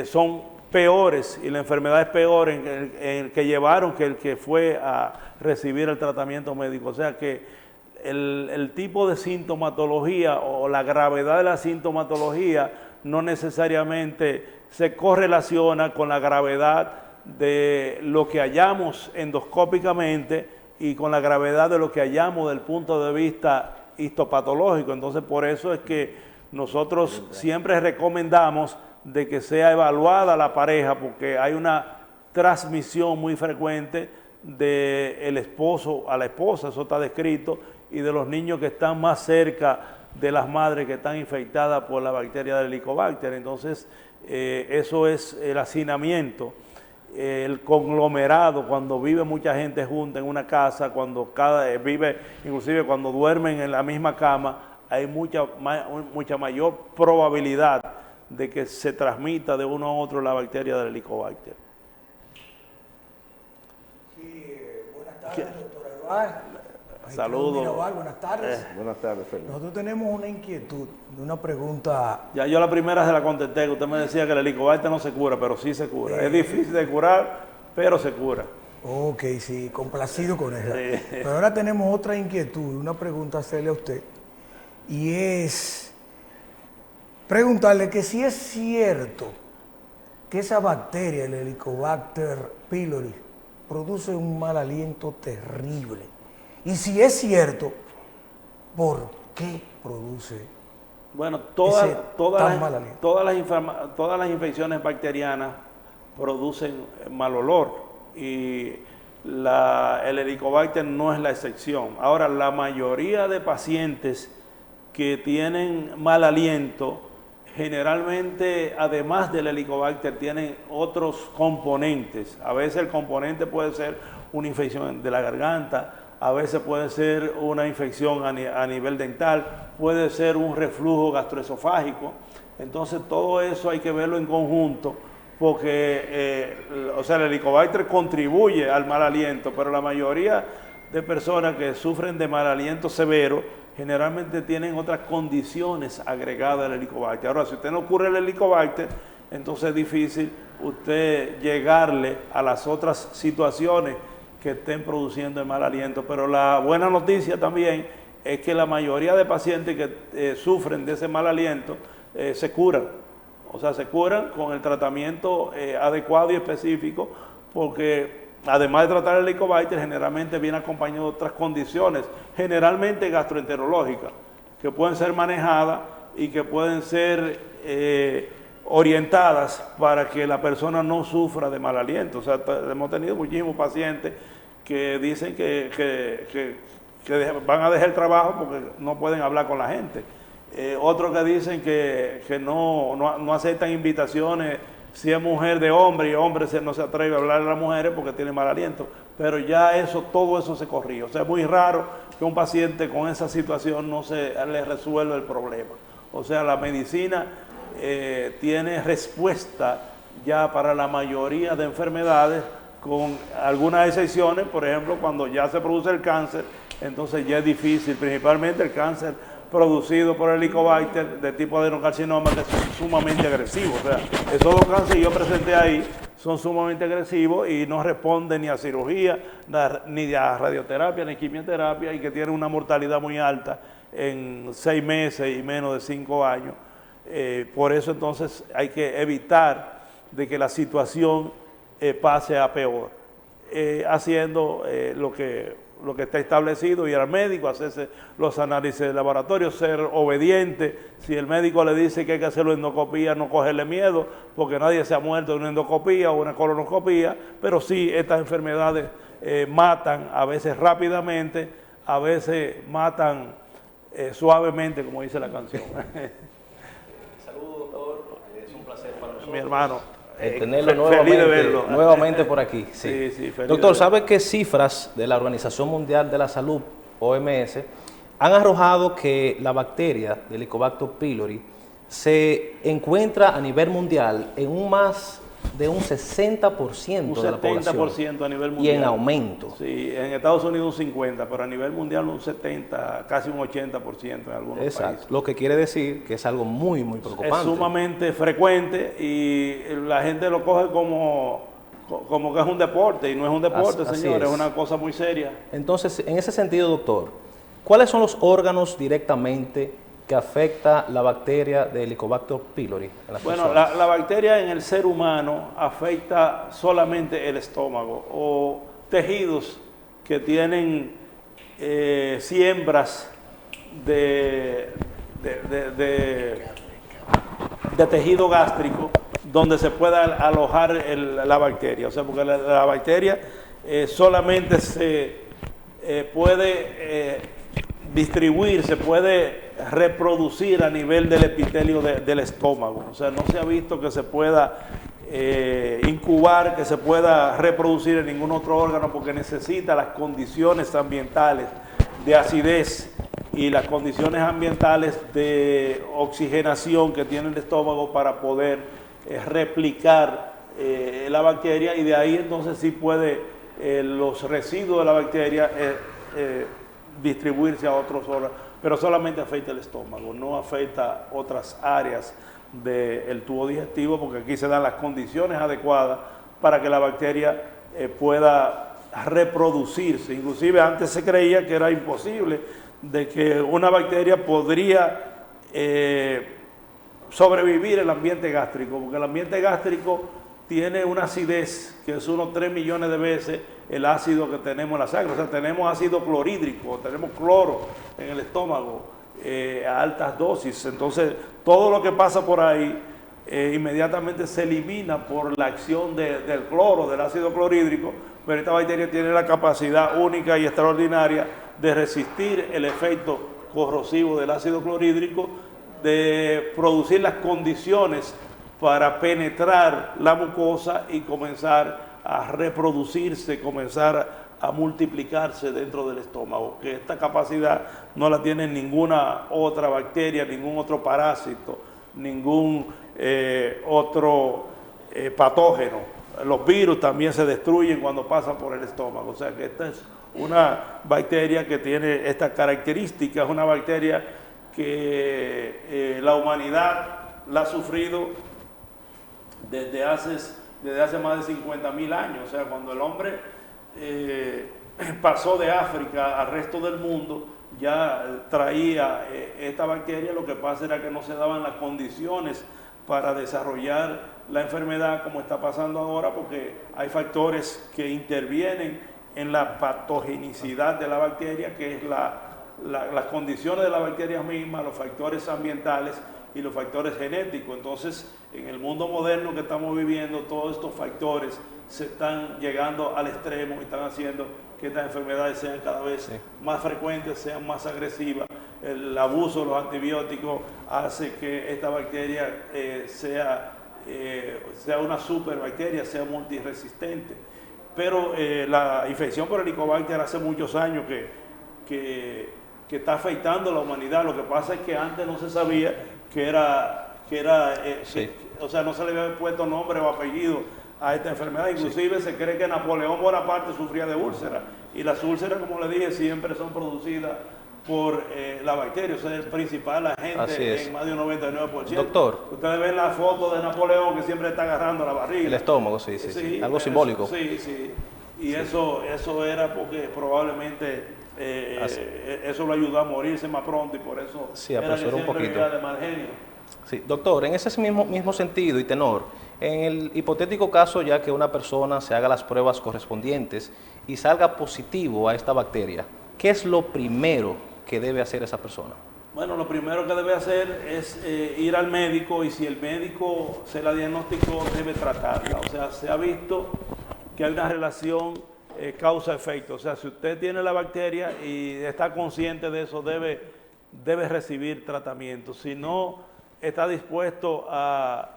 son peores, y la enfermedad es peor en el que llevaron que el que fue a recibir el tratamiento médico. O sea que el tipo de sintomatología o la gravedad de la sintomatología no necesariamente se correlaciona con la gravedad de lo que hallamos endoscópicamente y con la gravedad de lo que hallamos del punto de vista histopatológico. Entonces, por eso es que nosotros siempre recomendamos de que sea evaluada la pareja, porque hay una transmisión muy frecuente del esposo a la esposa, eso está descrito, y de los niños que están más cerca de las madres que están infectadas por la bacteria del Helicobacter. Entonces, eso es el hacinamiento, el conglomerado, cuando vive mucha gente junta en una casa, cuando vive, inclusive cuando duermen en la misma cama, hay mucha mayor probabilidad de que se transmita de uno a otro la bacteria del Helicobacter. Sí, buenas tardes, doctor Aybar. Saludos. Mirabal, buenas tardes. Buenas tardes, Fernando. Nosotros tenemos una inquietud, una pregunta. Ya yo la primera se la contesté, que usted me decía que el Helicobacter no se cura, pero sí se cura. Es difícil de curar, pero se cura. Ok, sí, complacido con ella. Sí. Pero ahora tenemos otra inquietud, una pregunta a hacerle a usted, y es preguntarle que si es cierto que esa bacteria, el Helicobacter pylori, produce un mal aliento terrible. Y si es cierto, ¿por qué produce? Bueno, todas las infecciones bacterianas producen mal olor, y el Helicobacter no es la excepción. Ahora, la mayoría de pacientes que tienen mal aliento, generalmente, además del Helicobacter, tienen otros componentes. A veces el componente puede ser una infección de la garganta, a veces puede ser una infección a nivel dental, puede ser un reflujo gastroesofágico. Entonces, todo eso hay que verlo en conjunto, porque el Helicobacter contribuye al mal aliento, pero la mayoría de personas que sufren de mal aliento severo generalmente tienen otras condiciones agregadas al Helicobacter. Ahora, si usted no cura el Helicobacter, entonces es difícil usted llegarle a las otras situaciones que estén produciendo el mal aliento. Pero la buena noticia también es que la mayoría de pacientes que sufren de ese mal aliento se curan. O sea, se curan con el tratamiento adecuado y específico, porque además de tratar el Helicobacter, generalmente viene acompañado de otras condiciones, generalmente gastroenterológicas, que pueden ser manejadas y que pueden ser orientadas para que la persona no sufra de mal aliento. O sea, hemos tenido muchísimos pacientes que dicen que van a dejar el trabajo porque no pueden hablar con la gente. Otros que dicen que no aceptan invitaciones, si es mujer de hombre, y hombre no se atreve a hablar a las mujeres porque tiene mal aliento. Pero ya todo eso se corrió. O sea, es muy raro que un paciente con esa situación no se le resuelva el problema. O sea, la medicina tiene respuesta ya para la mayoría de enfermedades, con algunas excepciones. Por ejemplo, cuando ya se produce el cáncer, entonces ya es difícil, principalmente el cáncer producido por el Helicobacter de tipo adenocarcinoma, que son sumamente agresivos. O sea, esos dos cánceres que yo presenté ahí son sumamente agresivos y no responden ni a cirugía, ni a radioterapia, ni quimioterapia, y que tienen una mortalidad muy alta en 6 meses y menos de 5 años. Por eso entonces hay que evitar de que la situación pase a peor, haciendo lo que está establecido, ir al médico, hacerse los análisis de laboratorio, ser obediente. Si el médico le dice que hay que hacerlo endoscopía, no cogerle miedo, porque nadie se ha muerto de una endoscopía o una colonoscopía, pero sí, estas enfermedades matan, a veces rápidamente, a veces matan suavemente, como dice la canción. mi hermano. Tenerlo Feliz de verlo. nuevamente por aquí. Sí. Sí, feliz Doctor, de ¿sabe qué cifras de la Organización Mundial de la Salud, OMS, han arrojado que la bacteria del Helicobacter pylori se encuentra a nivel mundial en un más de un 60% de la población? Un 70% a nivel Y mundial. en aumento. Sí, en Estados Unidos un 50%, pero a nivel mundial un 70%, casi un 80% en algunos Exacto. países. Lo que quiere decir que es algo muy, muy preocupante. Es sumamente frecuente y la gente lo coge como que es un deporte, y no es un deporte, Así señores, es. es una cosa muy seria. Entonces, en ese sentido, doctor, ¿cuáles son los órganos directamente que afecta la bacteria de Helicobacter pylori en las Bueno, personas? la bacteria en el ser humano afecta solamente el estómago o tejidos que tienen siembras de tejido gástrico donde se pueda alojar la bacteria. O sea, porque la bacteria solamente se puede distribuir, se puede reproducir a nivel del epitelio del estómago. O sea, no se ha visto que se pueda incubar, que se pueda reproducir en ningún otro órgano, porque necesita las condiciones ambientales de acidez y las condiciones ambientales de oxigenación que tiene el estómago para poder replicar la bacteria, y de ahí entonces sí puede los residuos de la bacteria distribuirse a otros órganos, pero solamente afecta el estómago, no afecta otras áreas del tubo digestivo, porque aquí se dan las condiciones adecuadas para que la bacteria pueda reproducirse. Inclusive antes se creía que era imposible de que una bacteria podría sobrevivir el ambiente gástrico, porque el ambiente gástrico tiene una acidez que es unos 3 millones de veces el ácido que tenemos en la sangre. O sea, tenemos ácido clorhídrico, tenemos cloro en el estómago a altas dosis. Entonces, todo lo que pasa por ahí inmediatamente se elimina por la acción del cloro, del ácido clorhídrico, pero esta bacteria tiene la capacidad única y extraordinaria de resistir el efecto corrosivo del ácido clorhídrico, de producir las condiciones para penetrar la mucosa y comenzar a reproducirse, comenzar a multiplicarse dentro del estómago, que esta capacidad no la tiene ninguna otra bacteria, ningún otro parásito, ningún otro patógeno. Los virus también se destruyen cuando pasan por el estómago. O sea que esta es una bacteria que tiene estas características, una bacteria que la humanidad la ha sufrido desde hace más de 50.000 años. O sea, cuando el hombre pasó de África al resto del mundo, ya traía esta bacteria. Lo que pasa era que no se daban las condiciones para desarrollar la enfermedad como está pasando ahora, porque hay factores que intervienen en la patogenicidad de la bacteria, que es las condiciones de la bacteria misma, los factores ambientales y los factores genéticos. Entonces, en el mundo moderno que estamos viviendo, todos estos factores se están llegando al extremo y están haciendo que estas enfermedades sean cada vez más frecuentes, sean más agresivas. El abuso de los antibióticos hace que esta bacteria sea una superbacteria, sea multiresistente. Pero la infección por Helicobacter hace muchos años que está afectando a la humanidad. Lo que pasa es que antes no se sabía o sea, no se le había puesto nombre o apellido a esta enfermedad. Inclusive se cree que Napoleón Bonaparte sufría de úlceras, y las úlceras, como le dije, siempre son producidas por la bacteria. O sea, es el principal agente en más de un 99%. Doctor, ustedes ven la foto de Napoleón que siempre está agarrando la barriga. El estómago, sí. Algo simbólico. Sí. Y eso era porque probablemente eso lo ayudó a morirse más pronto, y por eso apresuró un poquito. Vivía de mal genio. Sí, doctor, en ese mismo sentido y tenor, en el hipotético caso ya que una persona se haga las pruebas correspondientes y salga positivo a esta bacteria, ¿qué es lo primero que debe hacer esa persona? Bueno, lo primero que debe hacer es ir al médico, y si el médico se la diagnosticó, debe tratarla. O sea, se ha visto que hay una relación causa-efecto. O sea, si usted tiene la bacteria y está consciente de eso, debe recibir tratamiento. Si no está dispuesto a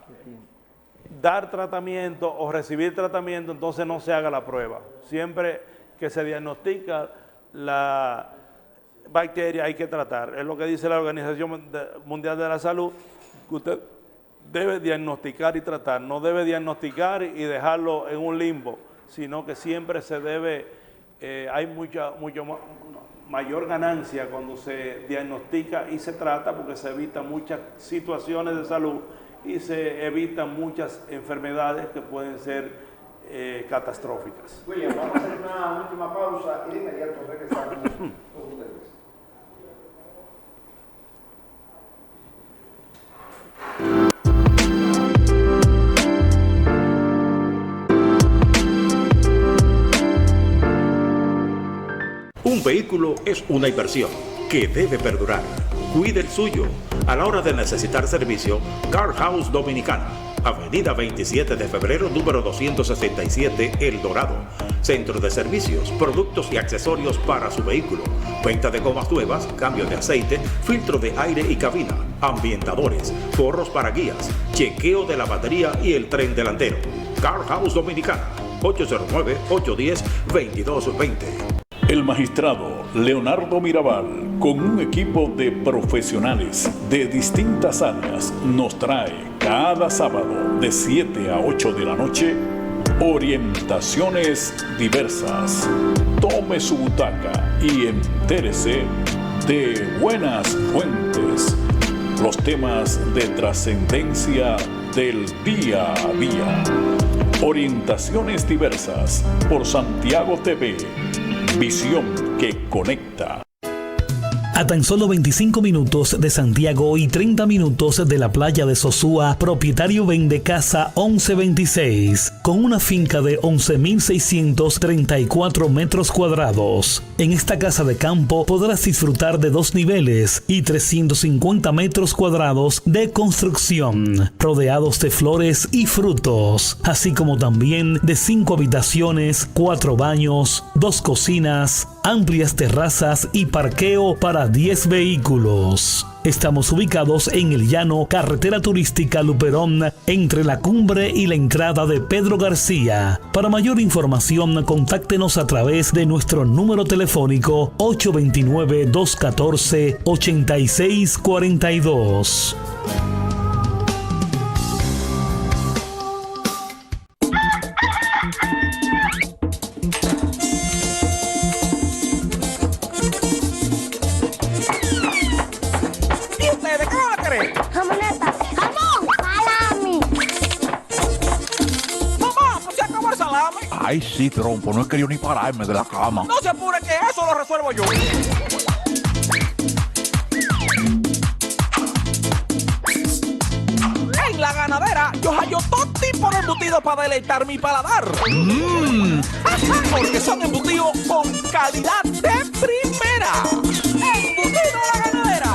dar tratamiento o recibir tratamiento, entonces no se haga la prueba. Siempre que se diagnostica la bacteria hay que tratar. Es lo que dice la Organización Mundial de la Salud, que usted debe diagnosticar y tratar. No debe diagnosticar y dejarlo en un limbo, sino que siempre se debe, hay mucho mayor ganancia cuando se diagnostica y se trata, porque se evitan muchas situaciones de salud y se evitan muchas enfermedades que pueden ser catastróficas. William, vamos a hacer una última pausa y de inmediato regresamos con ustedes. Un vehículo es una inversión que debe perdurar. Cuide el suyo. A la hora de necesitar servicio, Car House Dominicana, Avenida 27 de febrero, número 267, El Dorado. Centro de servicios, productos y accesorios para su vehículo. Venta de gomas nuevas, cambio de aceite, filtro de aire y cabina, ambientadores, forros para guías, chequeo de la batería y el tren delantero. Car House Dominicana, 809-810-2220. El magistrado Leonardo Mirabal, con un equipo de profesionales de distintas áreas, nos trae cada sábado de 7 a 8 de la noche orientaciones diversas. Tome su butaca y entérese de buenas fuentes, los temas de trascendencia del día a día. Orientaciones diversas por Santiago TV. Visión que conecta. A tan solo 25 minutos de Santiago y 30 minutos de la playa de Sosúa, propietario vende casa 1126, con una finca de 11.634 metros cuadrados. En esta casa de campo podrás disfrutar de 2 niveles y 350 metros cuadrados de construcción, rodeados de flores y frutos, así como también de 5 habitaciones, 4 baños, 2 cocinas, amplias terrazas y parqueo para 10 vehículos. Estamos ubicados en el llano, carretera turística Luperón, entre la cumbre y la entrada de Pedro García. Para mayor información, contáctenos a través de nuestro número telefónico 829-214-8642. Jamoneta, jamón, salami. Mamá, pues se acabó el salami. Ay, sí, trompo, no he querido ni pararme de la cama. No se apure que eso lo resuelvo yo. En La Ganadera yo hallo todo tipo de embutidos para deleitar mi paladar. Porque son embutidos con calidad de primera. ¡Embutido La Ganadera!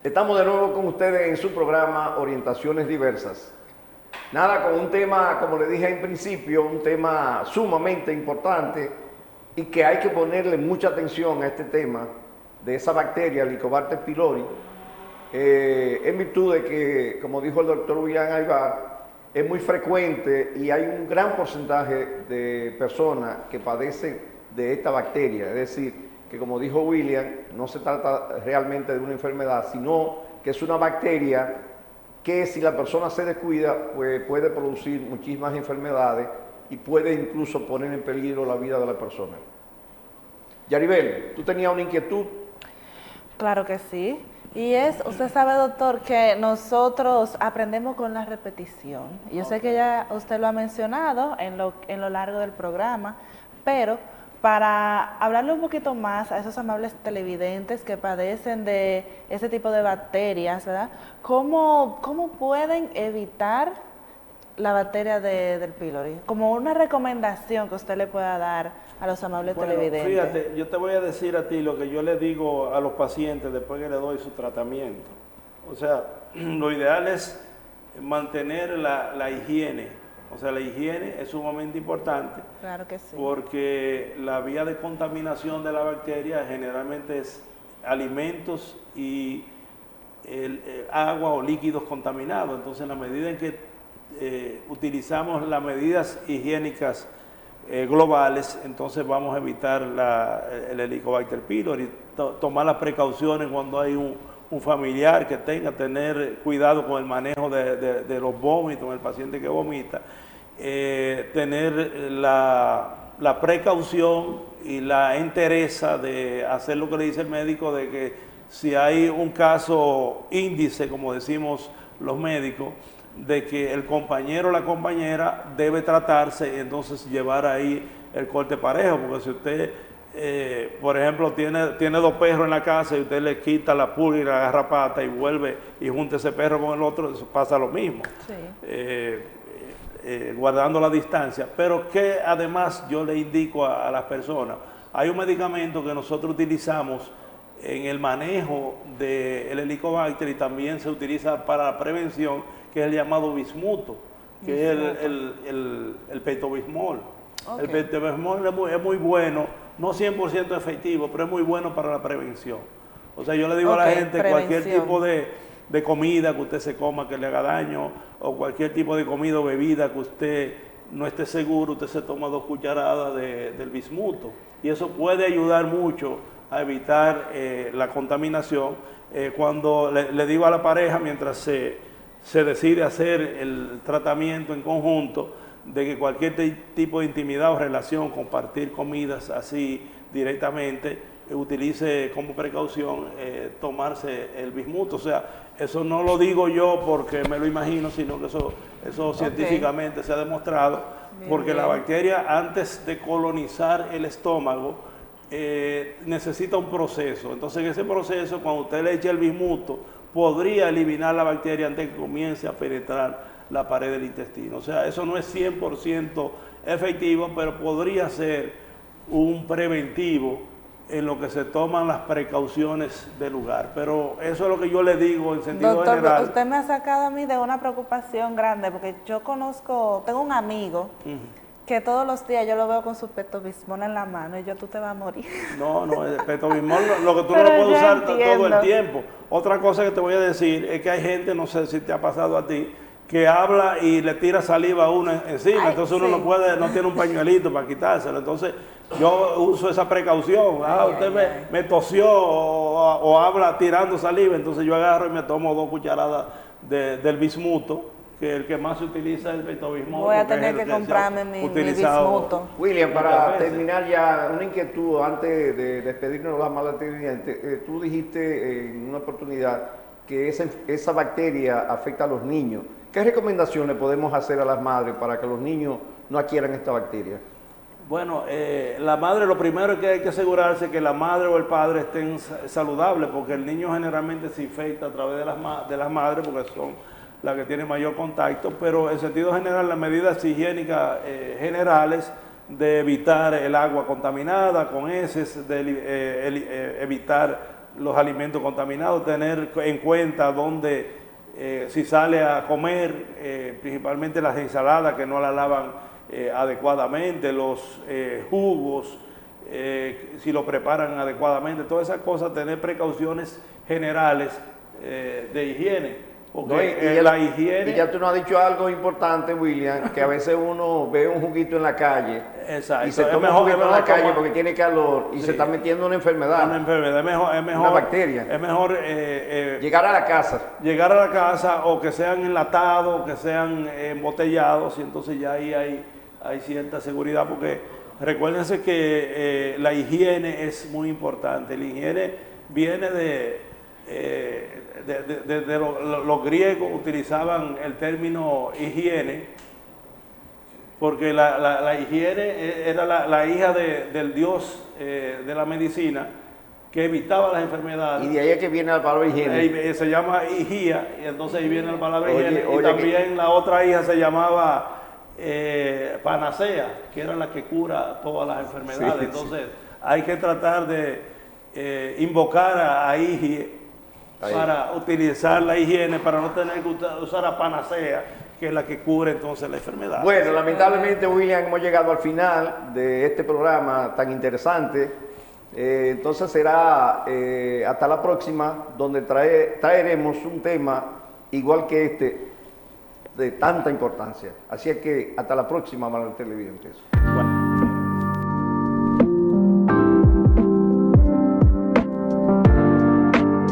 Estamos de nuevo con ustedes en su programa Orientaciones Diversas. Nada, con un tema, como le dije en principio, un tema sumamente importante y que hay que ponerle mucha atención a este tema de esa bacteria, Helicobacter pylori, en virtud de que, como dijo el doctor William Aybar, es muy frecuente y hay un gran porcentaje de personas que padecen de esta bacteria, es decir, que como dijo William, no se trata realmente de una enfermedad, sino que es una bacteria que si la persona se descuida, pues puede producir muchísimas enfermedades y puede incluso poner en peligro la vida de la persona. Yaribel, ¿tú tenías una inquietud? Claro que sí. Y usted sabe, doctor, que nosotros aprendemos con la repetición. Yo sé que ya usted lo ha mencionado en lo largo del programa, pero para hablarle un poquito más a esos amables televidentes que padecen de ese tipo de bacterias, ¿verdad? ¿Cómo pueden evitar la bacteria del pylori? Como una recomendación que usted le pueda dar a los amables televidentes. Fíjate, yo te voy a decir a ti lo que yo le digo a los pacientes después que le doy su tratamiento. O sea, lo ideal es mantener la higiene. O sea, la higiene es sumamente importante. Claro que sí. Porque la vía de contaminación de la bacteria generalmente es alimentos y agua o líquidos contaminados. Entonces, en la medida en que utilizamos las medidas higiénicas globales, entonces vamos a evitar el Helicobacter pylori, tomar las precauciones cuando hay un familiar que tener cuidado con el manejo de los vómitos, el paciente que vomita, tener la precaución y la entereza de hacer lo que le dice el médico, de que si hay un caso índice, como decimos los médicos, de que el compañero o la compañera debe tratarse y entonces llevar ahí el corte parejo, porque si usted, por ejemplo, tiene 2 perros en la casa y usted le quita la pulga y la garrapata y vuelve y junta ese perro con el otro, eso pasa lo mismo, guardando la distancia. Pero que además yo le indico a las personas, hay un medicamento que nosotros utilizamos en el manejo del Helicobacter y también se utiliza para la prevención, que es el llamado bismuto, que es el pentobismol. Okay. El pentobismol es muy bueno, no 100% efectivo, pero es muy bueno para la prevención. O sea, yo le digo a la gente, cualquier tipo de comida que usted se coma que le haga daño, o cualquier tipo de comida o bebida que usted no esté seguro, usted se toma 2 cucharadas del bismuto. Y eso puede ayudar mucho a evitar la contaminación. Cuando le digo a la pareja, mientras se decide hacer el tratamiento en conjunto, de que cualquier tipo de intimidad o relación, compartir comidas así directamente, utilice como precaución tomarse el bismuto. O sea, eso no lo digo yo porque me lo imagino, sino que eso científicamente se ha demostrado, porque la bacteria, antes de colonizar el estómago, necesita un proceso. Entonces, en ese proceso, cuando usted le echa el bismuto, podría eliminar la bacteria antes que comience a penetrar la pared del intestino. O sea, eso no es 100% efectivo, pero podría ser un preventivo en lo que se toman las precauciones del lugar. Pero eso es lo que yo le digo en sentido Doctor, general. Usted me ha sacado a mí de una preocupación grande, porque yo tengo un amigo que todos los días yo lo veo con su pentobismol en la mano y tú te vas a morir. No, el pentobismol lo que tú no lo puedes usar todo el tiempo. Otra cosa que te voy a decir es que hay gente, no sé si te ha pasado a ti, que habla y le tira saliva a uno encima. Entonces uno no tiene un pañuelito para quitárselo. Entonces yo uso esa precaución. Usted me tosió o habla tirando saliva, entonces yo agarro y me tomo 2 cucharadas del bismuto, que el que más se utiliza es el pentobismol. Voy a tener que comprarme mi bismuto. William, para terminar ya, una inquietud antes de despedirnos de las malas televidentes. Tú dijiste en una oportunidad que esa bacteria afecta a los niños. ¿Qué recomendaciones podemos hacer a las madres para que los niños no adquieran esta bacteria? Bueno, la madre, lo primero es que hay que asegurarse que la madre o el padre estén saludables, porque el niño generalmente se infecta a través de las madres, porque son las que tienen mayor contacto, pero en sentido general, las medidas higiénicas generales de evitar el agua contaminada con heces, de evitar los alimentos contaminados, tener en cuenta dónde, si sale a comer, principalmente las ensaladas que no la lavan adecuadamente, los jugos, si lo preparan adecuadamente, todas esas cosas, tener precauciones generales de higiene. Porque la higiene... Y ya tú nos has dicho algo importante, William, que a veces uno ve un juguito en la calle. Exacto. Y se toma un juguito en la calle porque tiene calor y se está metiendo una enfermedad. Una enfermedad, es mejor una bacteria. Es mejor llegar a la casa. Llegar a la casa, o que sean enlatados, o que sean embotellados, y entonces ya ahí hay cierta seguridad, porque recuérdense que la higiene es muy importante. La higiene viene los griegos utilizaban el término higiene, porque la higiene era la hija del dios de la medicina, que evitaba las enfermedades. Y de ahí es que viene la palabra higiene. Se llama higía, y entonces ahí viene la palabra higiene. Y también la otra hija se llamaba panacea, que era la que cura todas las enfermedades. Sí, entonces hay que tratar de invocar a Higie para utilizar la higiene, para no tener que usar a panacea, que es la que cubre entonces la enfermedad. Bueno, lamentablemente, William, hemos llegado al final de este programa tan interesante. Entonces será hasta la próxima, donde traeremos un tema igual que este, de tanta importancia. Así es que hasta la próxima, amables televidentes. Bueno.